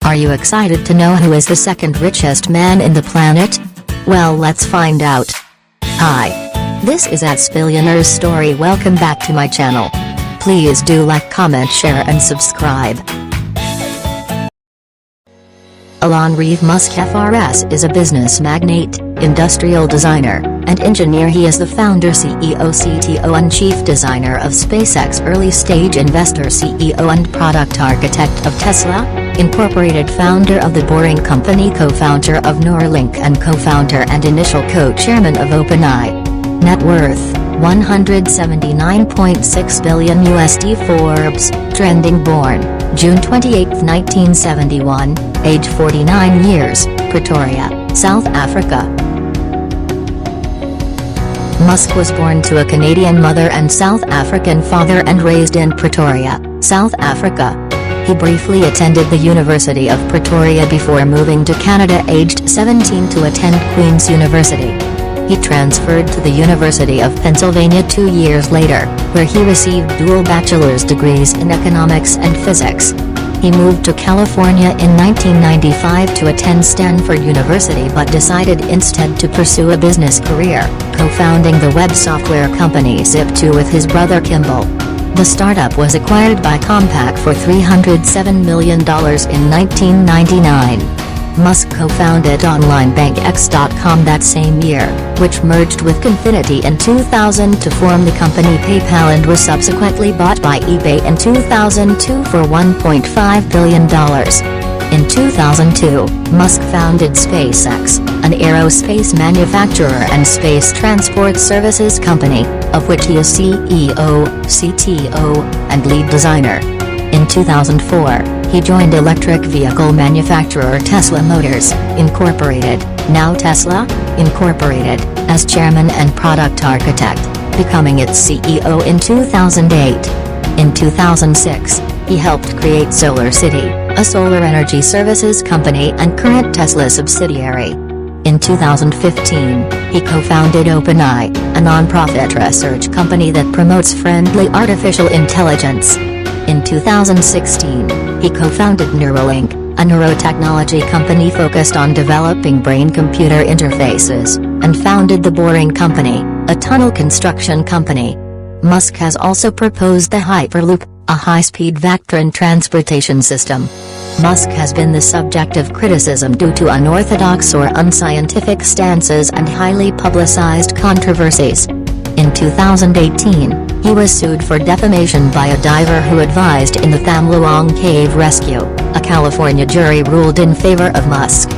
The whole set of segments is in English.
Are you excited to know who is the second richest man in the planet? Well, let's find out. Hi. This is @Billionaire's Story. Welcome back to my channel. Please do like, comment, share and subscribe. Elon Musk FRS is a business magnate, industrial designer, and engineer. He is the founder, CEO, CTO and chief designer of SpaceX, early-stage investor, CEO and product architect of Tesla, Incorporated, founder of The Boring Company, co-founder of Neuralink and co-founder and initial co-chairman of OpenAI. Net worth, $179.6 billion USD. Forbes, trending. Born, June 28, 1971, age 49 years, Pretoria, South Africa. Musk was born to a Canadian mother and South African father and raised in Pretoria, South Africa. He briefly attended the University of Pretoria before moving to Canada aged 17 to attend Queen's University. He transferred to the University of Pennsylvania 2 years later, where he received dual bachelor's degrees in economics and physics. He moved to California in 1995 to attend Stanford University but decided instead to pursue a business career, co-founding the web software company Zip2 with his brother Kimball. The startup was acquired by Compaq for $307 million in 1999. Musk co-founded OnlineBankX.com that same year, which merged with Confinity in 2000 to form the company PayPal and was subsequently bought by eBay in 2002 for $1.5 billion. In 2002, Musk founded SpaceX, an aerospace manufacturer and space transport services company, of which he is CEO, CTO, and lead designer. In 2004, he joined electric vehicle manufacturer Tesla Motors, Incorporated, now Tesla, Incorporated, as chairman and product architect, becoming its CEO in 2008. In 2006, he helped create SolarCity, a solar energy services company and current Tesla subsidiary. In 2015, he co-founded OpenAI, a non-profit research company that promotes friendly artificial intelligence. In 2016, he co-founded Neuralink, a neurotechnology company focused on developing brain-computer interfaces, and founded The Boring Company, a tunnel construction company. Musk has also proposed the Hyperloop, a high-speed Vectron transportation system. Musk has been the subject of criticism due to unorthodox or unscientific stances and highly publicized controversies. In 2018, he was sued for defamation by a diver who advised in the Tham Luang cave rescue. A California jury ruled in favor of Musk.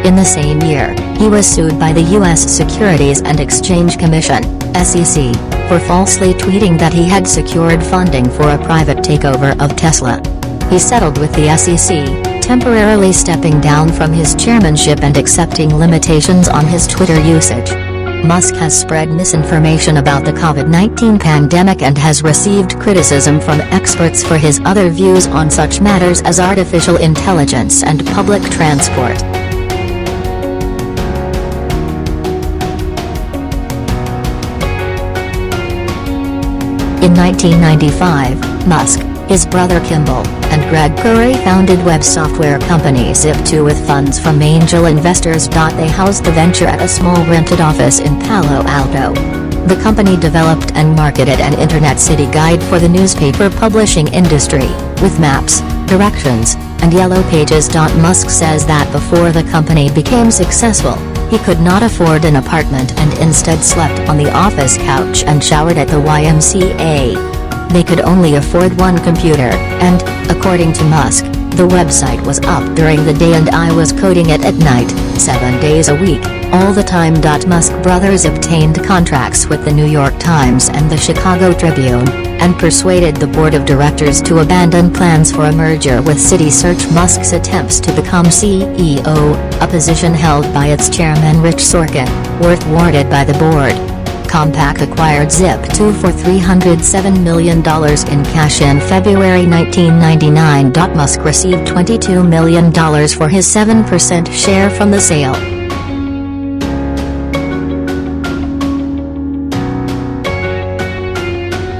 In the same year, he was sued by the U.S. Securities and Exchange Commission, SEC, for falsely tweeting that he had secured funding for a private takeover of Tesla. He settled with the SEC, temporarily stepping down from his chairmanship and accepting limitations on his Twitter usage. Musk has spread misinformation about the COVID-19 pandemic and has received criticism from experts for his other views on such matters as artificial intelligence and public transport. In 1995, Musk, his brother Kimball, and Greg Curry founded web software company Zip2 with funds from angel investors. They housed the venture at a small rented office in Palo Alto. The company developed and marketed an internet city guide for the newspaper publishing industry, with maps, directions, and yellow pages. Musk says that before the company became successful, he could not afford an apartment and instead slept on the office couch and showered at the YMCA. They could only afford one computer, and, according to Musk, the website was up during the day and I was coding it at night, 7 days a week, all the time. Musk brothers obtained contracts with the New York Times and the Chicago Tribune, and persuaded the board of directors to abandon plans for a merger with CitySearch. Musk's attempts to become CEO, a position held by its chairman Rich Sorkin, were thwarted by the board. Compaq acquired Zip2 for $307 million in cash in February 1999. Musk received $22 million for his 7% share from the sale.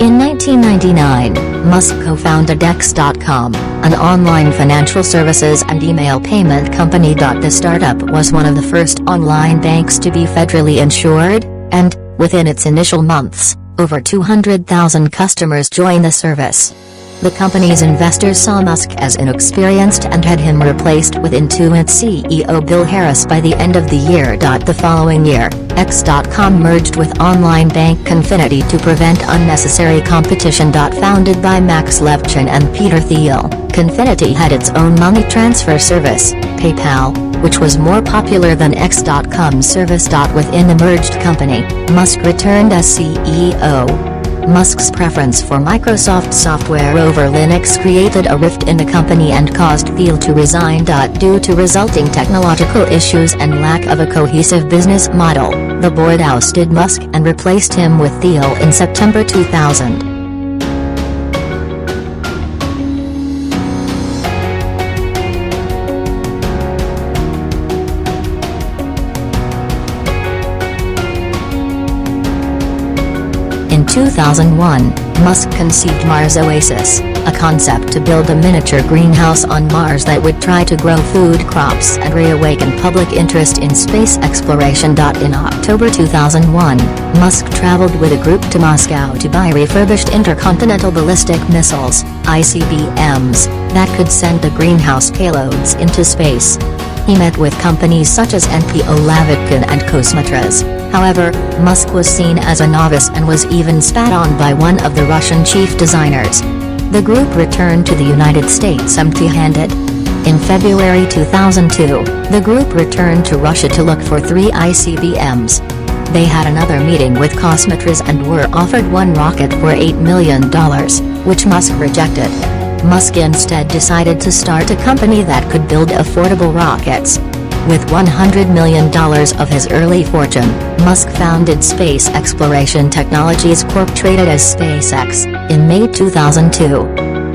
In 1999, Musk co-founded X.com, an online financial services and email payment company. The startup was one of the first online banks to be federally insured, and, within its initial months, over 200,000 customers joined the service. The company's investors saw Musk as inexperienced and had him replaced with Intuit CEO Bill Harris by the end of the year. The following year, X.com merged with online bank Confinity to prevent unnecessary competition. Founded by Max Levchin and Peter Thiel, Confinity had its own money transfer service, PayPal, which was more popular than X.com's service. Within the merged company, Musk returned as CEO. Musk's preference for Microsoft software over Linux created a rift in the company and caused Thiel to resign. Due to resulting technological issues and lack of a cohesive business model, the board ousted Musk and replaced him with Thiel in September 2000. In 2001, Musk conceived Mars Oasis, a concept to build a miniature greenhouse on Mars that would try to grow food crops and reawaken public interest in space exploration. In October 2001, Musk traveled with a group to Moscow to buy refurbished intercontinental ballistic missiles, ICBMs, that could send the greenhouse payloads into space. He met with companies such as NPO Lavitkin and Kosmotras. However, Musk was seen as a novice and was even spat on by one of the Russian chief designers. The group returned to the United States empty-handed. In February 2002, the group returned to Russia to look for 3 ICBMs. They had another meeting with Kosmotras and were offered one rocket for $8 million, which Musk rejected. Musk instead decided to start a company that could build affordable rockets. With $100 million of his early fortune, Musk founded Space Exploration Technologies Corp. Traded as SpaceX, in May 2002.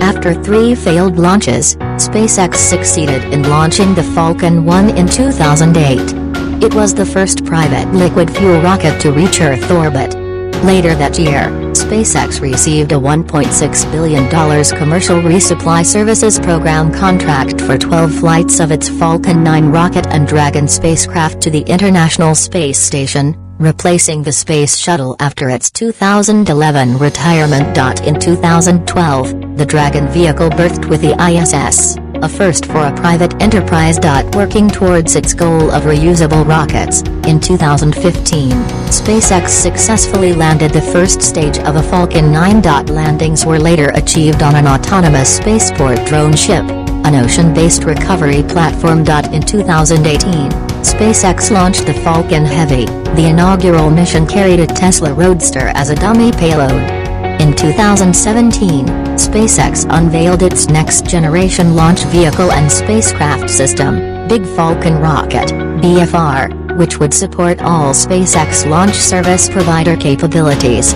After 3 failed launches, SpaceX succeeded in launching the Falcon 1 in 2008. It was the first private liquid fuel rocket to reach Earth orbit. Later that year, SpaceX received a $1.6 billion commercial resupply services program contract for 12 flights of its Falcon 9 rocket and Dragon spacecraft to the International Space Station, replacing the Space Shuttle after its 2011 retirement. In 2012, the Dragon vehicle berthed with the ISS, a first for a private enterprise. Working towards its goal of reusable rockets, in 2015, SpaceX successfully landed the first stage of a Falcon 9. Landings were later achieved on an autonomous spaceport drone ship, an ocean-based recovery platform. In 2018, SpaceX launched the Falcon Heavy. The inaugural mission carried a Tesla Roadster as a dummy payload. In 2017, SpaceX unveiled its next-generation launch vehicle and spacecraft system, Big Falcon Rocket, BFR, which would support all SpaceX launch service provider capabilities.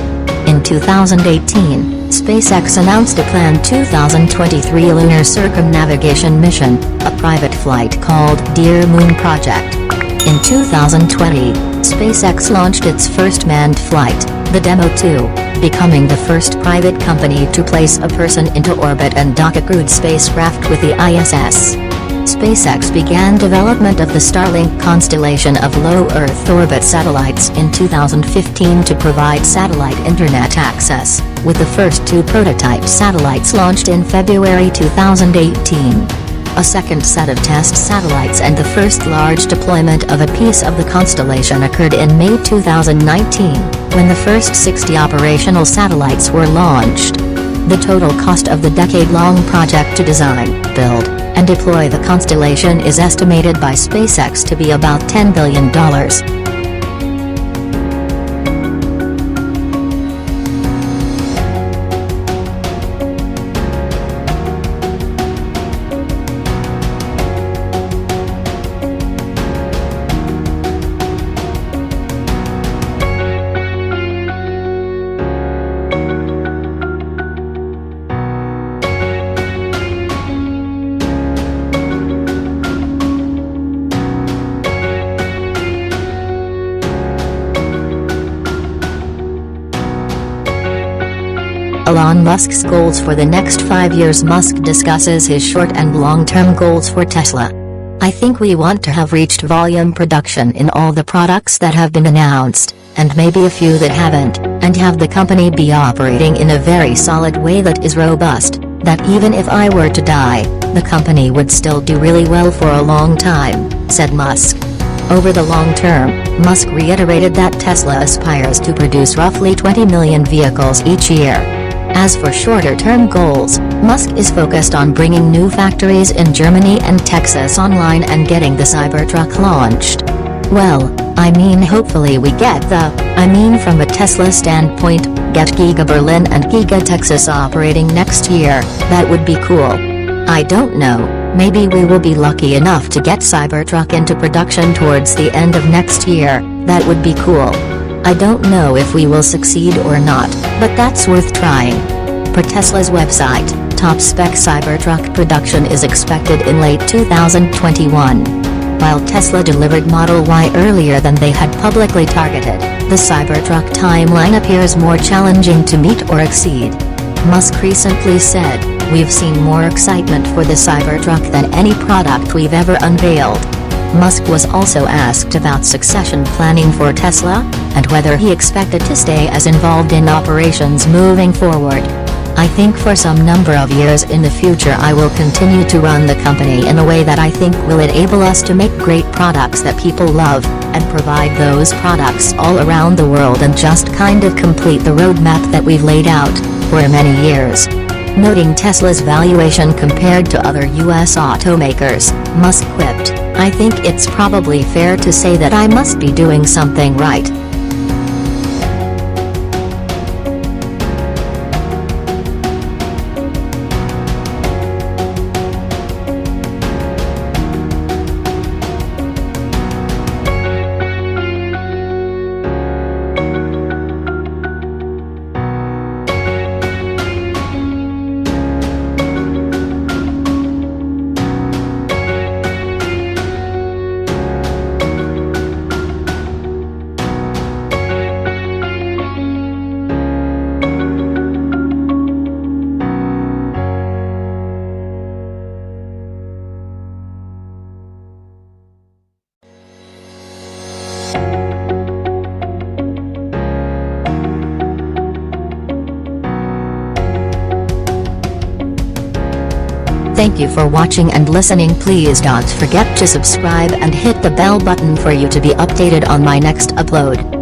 In 2018, SpaceX announced a planned 2023 lunar circumnavigation mission, a private flight called Dear Moon Project. In 2020, SpaceX launched its first manned flight, the Demo 2, becoming the first private company to place a person into orbit and dock a crewed spacecraft with the ISS. SpaceX began development of the Starlink constellation of low Earth orbit satellites in 2015 to provide satellite internet access, with the first 2 prototype satellites launched in February 2018. A second set of test satellites and the first large deployment of a piece of the constellation occurred in May 2019, when the first 60 operational satellites were launched. The total cost of the decade-long project to design, build, and deploy the constellation is estimated by SpaceX to be about $10 billion. Elon Musk's goals for the next 5 years. Musk discusses his short and long-term goals for Tesla. I think we want to have reached volume production in all the products that have been announced, and maybe a few that haven't, and have the company be operating in a very solid way that is robust, that even if I were to die, the company would still do really well for a long time, said Musk. Over the long term, Musk reiterated that Tesla aspires to produce roughly 20 million vehicles each year. As for shorter-term goals, Musk is focused on bringing new factories in Germany and Texas online and getting the Cybertruck launched. Well, I mean, hopefully we get from a Tesla standpoint, get Giga Berlin and Giga Texas operating next year. That would be cool. I don't know. Maybe we will be lucky enough to get Cybertruck into production towards the end of next year. That would be cool. I don't know if we will succeed or not, but that's worth trying. Per Tesla's website, top-spec Cybertruck production is expected in late 2021. While Tesla delivered Model Y earlier than they had publicly targeted, the Cybertruck timeline appears more challenging to meet or exceed. Musk recently said, "We've seen more excitement for the Cybertruck than any product we've ever unveiled." Musk was also asked about succession planning for Tesla, and whether he expected to stay as involved in operations moving forward. "I think for some number of years in the future I will continue to run the company in a way that I think will enable us to make great products that people love, and provide those products all around the world and just kind of complete the roadmap that we've laid out for many years." Noting Tesla's valuation compared to other US automakers, Musk quipped, "I think it's probably fair to say that I must be doing something right." Thank you for watching and listening. Please don't forget to subscribe and hit the bell button for you to be updated on my next upload.